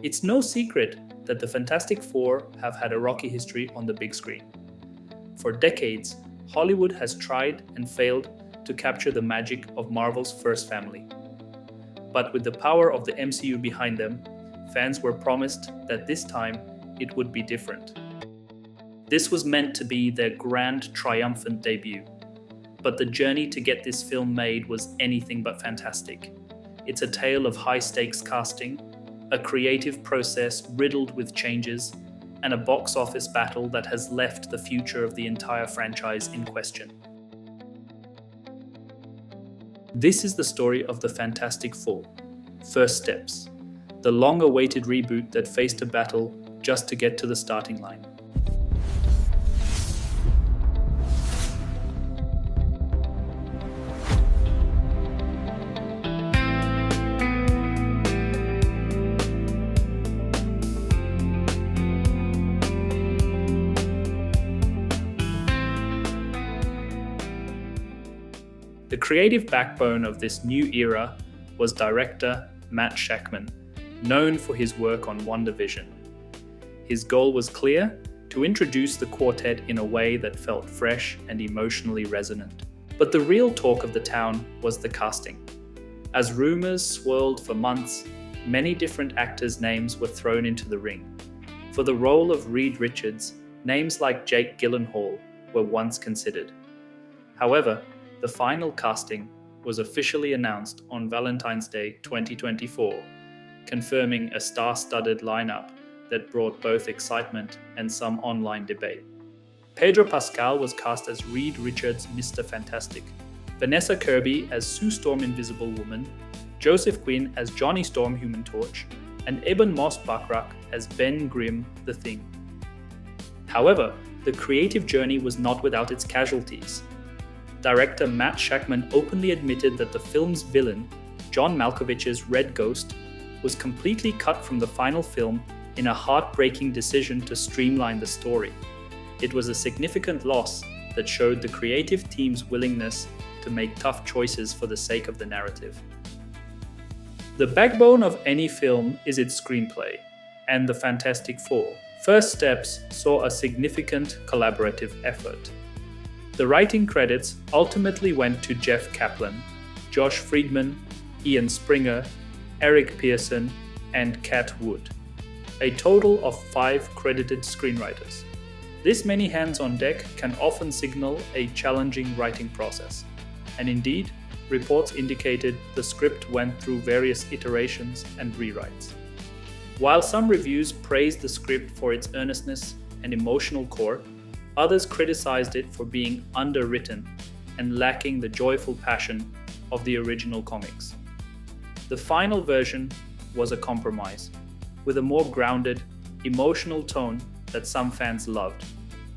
It's no secret that the Fantastic Four have had a rocky history on the big screen. For decades, Hollywood has tried and failed to capture the magic of Marvel's first family. But with the power of the MCU behind them, fans were promised that this time it would be different. This was meant to be their grand, triumphant debut. But the journey to get this film made was anything but fantastic. It's a tale of high-stakes casting, a creative process riddled with changes, and a box office battle that has left the future of the entire franchise in question. This is the story of the Fantastic Four, First Steps, the long-awaited reboot that faced a battle just to get to the starting line. The creative backbone of this new era was director Matt Shakman, known for his work on WandaVision. His goal was clear: to introduce the quartet in a way that felt fresh and emotionally resonant. But the real talk of the town was the casting. As rumors swirled for months, many different actors' names were thrown into the ring. For the role of Reed Richards, names like Jake Gyllenhaal were once considered. However, the final casting was officially announced on Valentine's Day 2024, confirming a star-studded lineup that brought both excitement and some online debate. Pedro Pascal was cast as Reed Richards' Mr. Fantastic, Vanessa Kirby as Sue Storm Invisible Woman, Joseph Quinn as Johnny Storm Human Torch, and Moss-Bachrach as Ben Grimm the Thing. However, the creative journey was not without its casualties. Director Matt Shakman openly admitted that the film's villain, John Malkovich's Red Ghost, was completely cut from the final film in a heartbreaking decision to streamline the story. It was a significant loss that showed the creative team's willingness to make tough choices for the sake of the narrative. The backbone of any film is its screenplay, and the Fantastic Four, First Steps, saw a significant collaborative effort. The writing credits ultimately went to Jeff Kaplan, Josh Friedman, Ian Springer, Eric Pearson, and Kat Wood, a total of 5 credited screenwriters. This many hands on deck can often signal a challenging writing process, and indeed, reports indicated the script went through various iterations and rewrites. While some reviews praised the script for its earnestness and emotional core, others criticized it for being underwritten and lacking the joyful passion of the original comics. The final version was a compromise, with a more grounded, emotional tone that some fans loved,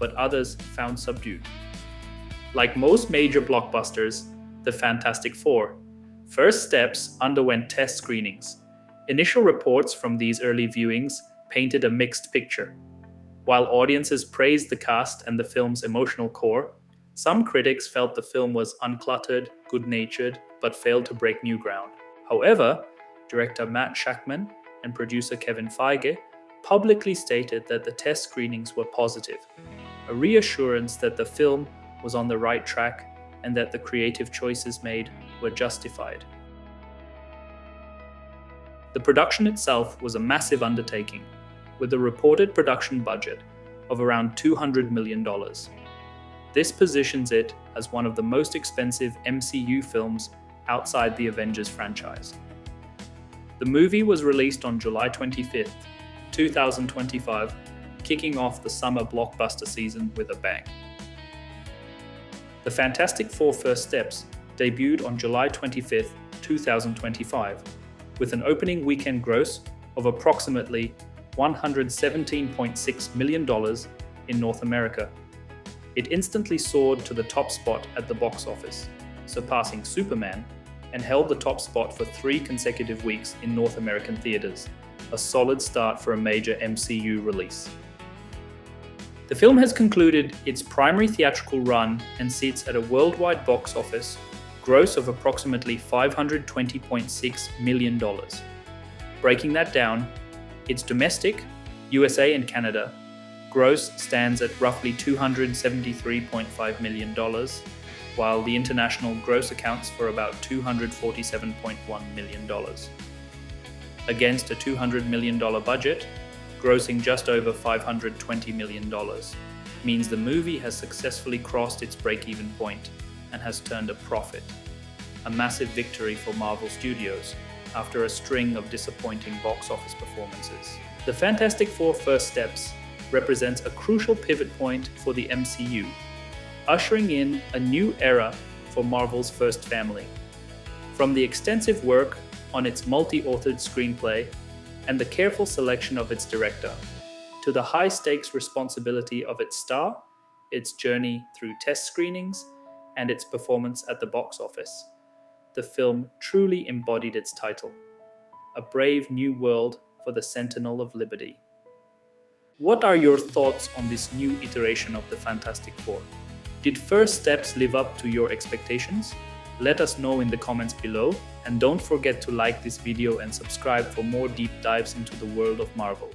but others found subdued. Like most major blockbusters, The Fantastic Four, First Steps underwent test screenings. Initial reports from these early viewings painted a mixed picture. While audiences praised the cast and the film's emotional core, some critics felt the film was uncluttered, good-natured, but failed to break new ground. However, director Matt Shakman and producer Kevin Feige publicly stated that the test screenings were positive, a reassurance that the film was on the right track and that the creative choices made were justified. The production itself was a massive undertaking, with a reported production budget of around $200 million. This positions it as one of the most expensive MCU films outside the Avengers franchise. The movie was released on July 25th, 2025, kicking off the summer blockbuster season with a bang. The Fantastic Four First Steps debuted on July 25th, 2025, with an opening weekend gross of approximately $117.6 million in North America. It instantly soared to the top spot at the box office, surpassing Superman, and held the top spot for 3 consecutive weeks in North American theaters, a solid start for a major MCU release. The film has concluded its primary theatrical run and sits at a worldwide box office gross of approximately $520.6 million. Breaking that down, Its domestic, USA and Canada, gross stands at roughly $273.5 million, while the international gross accounts for about $247.1 million. Against a $200 million budget, grossing just over $520 million, means the movie has successfully crossed its break-even point and has turned a profit. A massive victory for Marvel Studios after a string of disappointing box office performances. The Fantastic Four: First Steps represents a crucial pivot point for the MCU, ushering in a new era for Marvel's first family. From the extensive work on its multi-authored screenplay and the careful selection of its director, to the high-stakes responsibility of its star, its journey through test screenings, and its performance at the box office, the film truly embodied its title, A Brave New World for the Sentinel of Liberty. What are your thoughts on this new iteration of the Fantastic Four? Did First Steps live up to your expectations? Let us know in the comments below, and don't forget to like this video and subscribe for more deep dives into the world of Marvel.